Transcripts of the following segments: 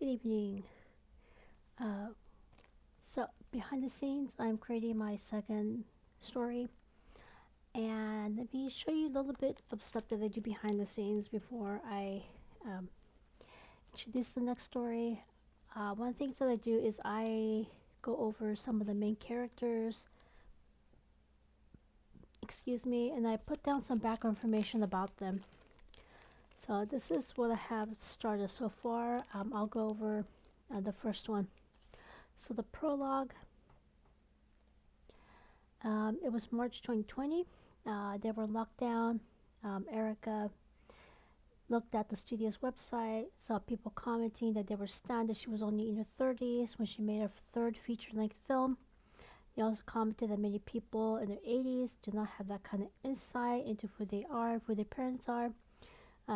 evening. Uh, so, behind the scenes, I'm creating my second story, and let me show you a little bit of stuff that I do behind the scenes before I um, introduce the next story. One of the things that I do is I go over some of the main characters, excuse me, and I put down some background information about them. So, this is what I have started so far. I'll go over the first one. So, the prologue. It was March 2020. They were locked down. Erika looked at the studio's website, saw people commenting that they were stunned that she was only in her 30s when she made her third feature length film. They also commented that many people in their 80s do not have that kind of insight into who they are, who their parents are.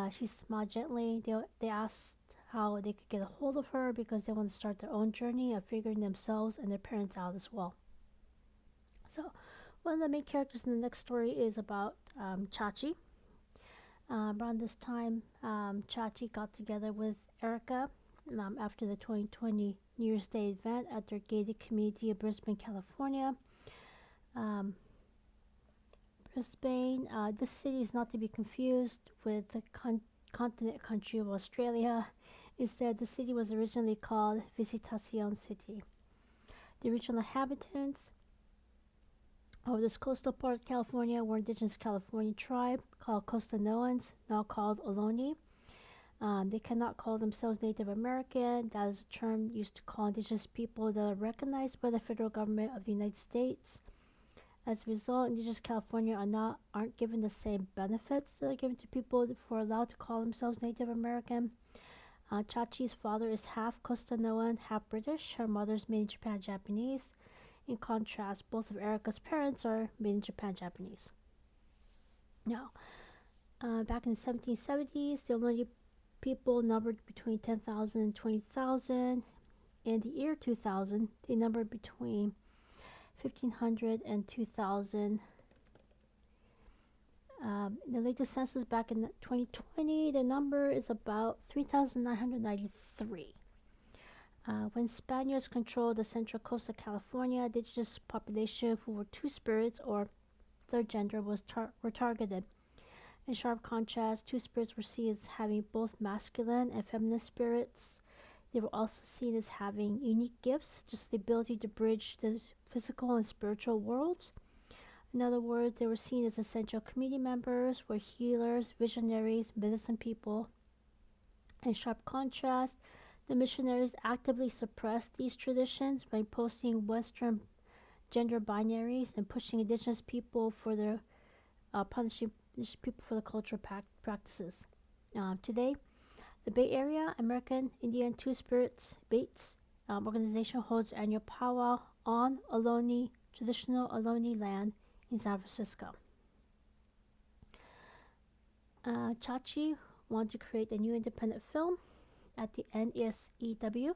She smiled gently. They asked how they could get a hold of her because they want to start their own journey of figuring themselves and their parents out as well. So, one of the main characters in the next story is about Chachi. Around this time, Chachi got together with Erika after the 2020 New Year's Day event at their gated community of Brisbane, California. Um, Brisbane, this city is not to be confused with the continent country of Australia. Instead, the city was originally called Visitacion City. The original inhabitants of this coastal part of California were indigenous Californian tribe called Costanoans, now called Ohlone. They cannot call themselves Native American. That is a term used to call indigenous people that are recognized by the federal government of the United States. As a result, indigenous California aren't given the same benefits that are given to people who are allowed to call themselves Native American. Chachi's father is half Costanoan, half British. Her mother is made in Japan Japanese. In contrast, both of Erika's parents are made in Japan Japanese. Now, back in the 1770s, the Ohlone people numbered between 10,000 and 20,000. In the year 2000, they numbered between 1,500 and 2,000. In the latest census back in 2020, the number is about 3,993. When Spaniards controlled the central coast of California, the indigenous population who were two spirits or third gender were targeted. In sharp contrast, two spirits were seen as having both masculine and feminine spirits. They were also seen as having unique gifts, such as the ability to bridge the physical and spiritual worlds. In other words, they were seen as essential community members, were healers, visionaries, medicine people. In sharp contrast, the missionaries actively suppressed these traditions by imposing Western gender binaries and pushing indigenous people for their punishing indigenous people for the cultural practices. Today, the Bay Area American Indian Two Spirits Bates organization holds annual powwow on Ohlone, traditional Ohlone land in San Francisco. Chachi wanted to create a new independent film at the NSEW,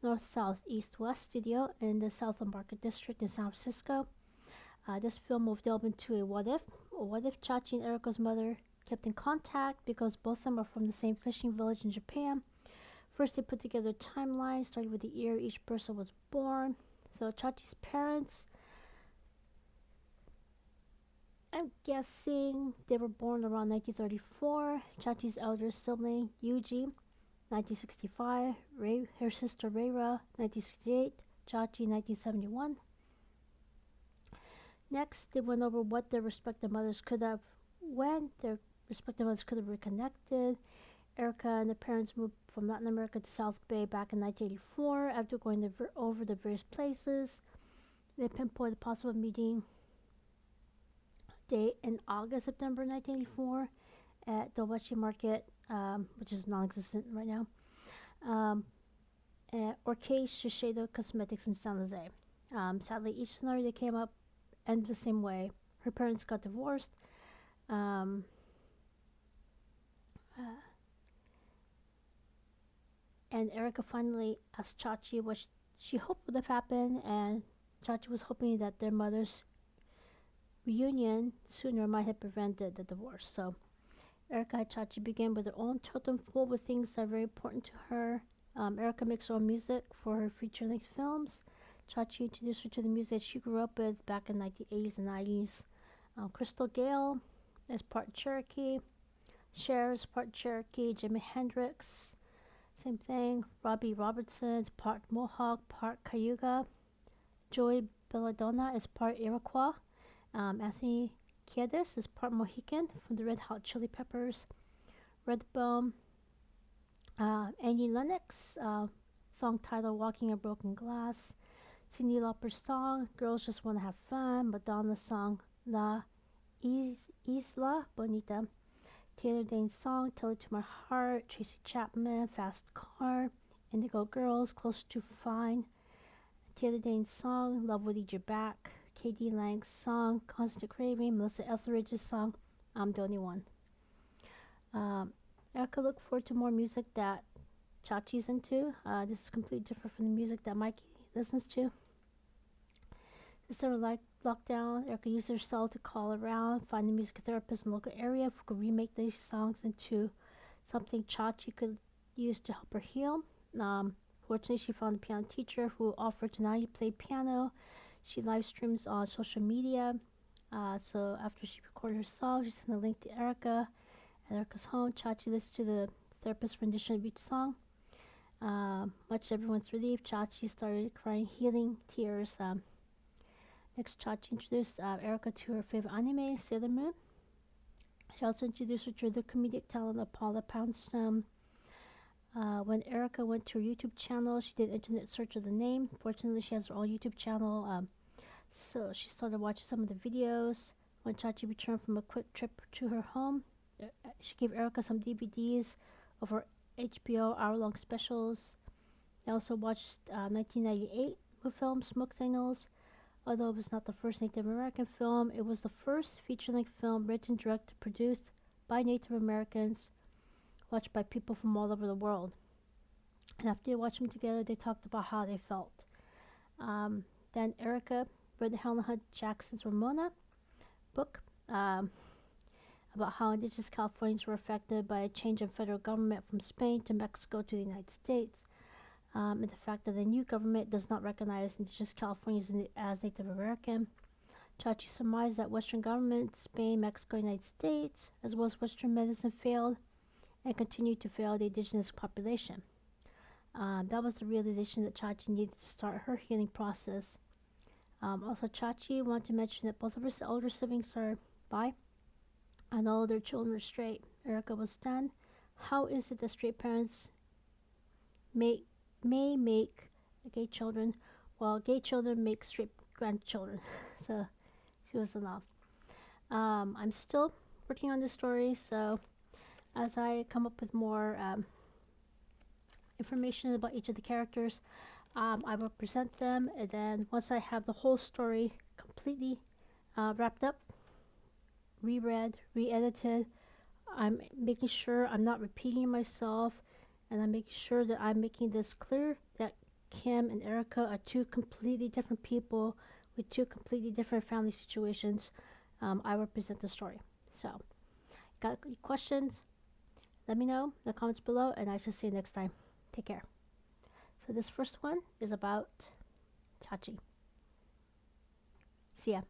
North South East West Studio in the Southland Market District in San Francisco. This film will delve into a what if Chachi and Erika's mother kept in contact because both of them are from the same fishing village in Japan. First, they put together a timeline starting with the year each person was born. So Chachi's parents, I'm guessing they were born around 1934. Chachi's elder sibling, Yuji, 1965, her sister Reira, 1968, Chachi, 1971. Next, they went over what their respective mothers could have, when their respective mothers could have reconnected. Erika and the parents moved from Latin America to South Bay back in 1984. After going over the various places, they pinpointed a possible meeting date in August, September 1984 at the Wachi Market, which is non-existent right now, at Orcade Shiseido Cosmetics in San Jose. Sadly, each scenario they came up ended the same way. Her parents got divorced. And Erika finally asked Chachi what she hoped would have happened, and Chachi was hoping that their mother's reunion sooner might have prevented the divorce. So Erika and Chachi began with their own totem pole with things that are very important to her. Erika makes her own music for her feature-length films. Chachi introduced her to the music that she grew up with back in like the 80s and 90s. Crystal Gale is part Cherokee. Cher is part Cherokee. Jimi Hendrix, same thing. Robbie Robertson is part Mohawk, part Cayuga. Joey Belladonna is part Iroquois. Anthony Kiedis is part Mohican from the Red Hot Chili Peppers. Redbone, Annie Lennox, song titled Walking a Broken Glass. Cyndi Lauper's song Girls Just Wanna Have Fun. Madonna's song La Isla Bonita. Taylor Dane's song Tell It to My Heart. Tracy Chapman, Fast Car. Indigo Girls, Close to Fine. Taylor Dane's song Love Will Lead You Back. KD Lang's song Constant Craving. Melissa Etheridge's song I'm the Only One. Erika look forward to more music that Chachi's into. This is completely different from the music that Mikey listens to. This sort of like lockdown, Erika used her cell to call around, find a music therapist in the local area who could remake these songs into something Chachi could use to help her heal. Fortunately, she found a piano teacher who offered to not only play piano, she live streams on social media. So after she recorded her song, she sent a link to Erika. At Erika's home, Chachi listened to the therapist's rendition of each song. Much to everyone's relief, Chachi started crying healing tears. Next, Chachi introduced Erika to her favorite anime, Sailor Moon. She also introduced her to the comedic talent of Paula Poundstone. When Erika went to her YouTube channel, she did an internet search of the name. Fortunately, she has her own YouTube channel, so she started watching some of the videos. When Chachi returned from a quick trip to her home, she gave Erika some DVDs of her HBO hour-long specials. They also watched 1998 film Smoke Signals. Although it was not the first Native American film, it was the first feature-length film written, directed, produced by Native Americans, watched by people from all over the world. And after they watched them together, they talked about how they felt. Then Erika read Helen Hunt Jackson's Ramona book about how indigenous Californians were affected by a change in federal government from Spain to Mexico to the United States. And the fact that the new government does not recognize indigenous Californians as Native American. Chachi surmised that Western governments, Spain, Mexico, United States, as well as Western medicine failed and continued to fail the indigenous population. That was the realization that Chachi needed to start her healing process. Also, Chachi wanted to mention that both of her older siblings are bi, and all their children are straight. Erika was stunned. How is it that straight parents may make gay children, while gay children make straight grandchildren? So she was in awe. I'm still working on this story, so as I come up with more information about each of the characters, I will present them, and then once I have the whole story completely wrapped up, reread, re-edited, I'm making sure I'm not repeating myself, and I'm making sure that I'm making this clear that Kim and Erika are two completely different people with two completely different family situations. I will present the story. So, got any questions? Let me know in the comments below, and I shall see you next time. Take care. So this first one is about Chachi. See ya.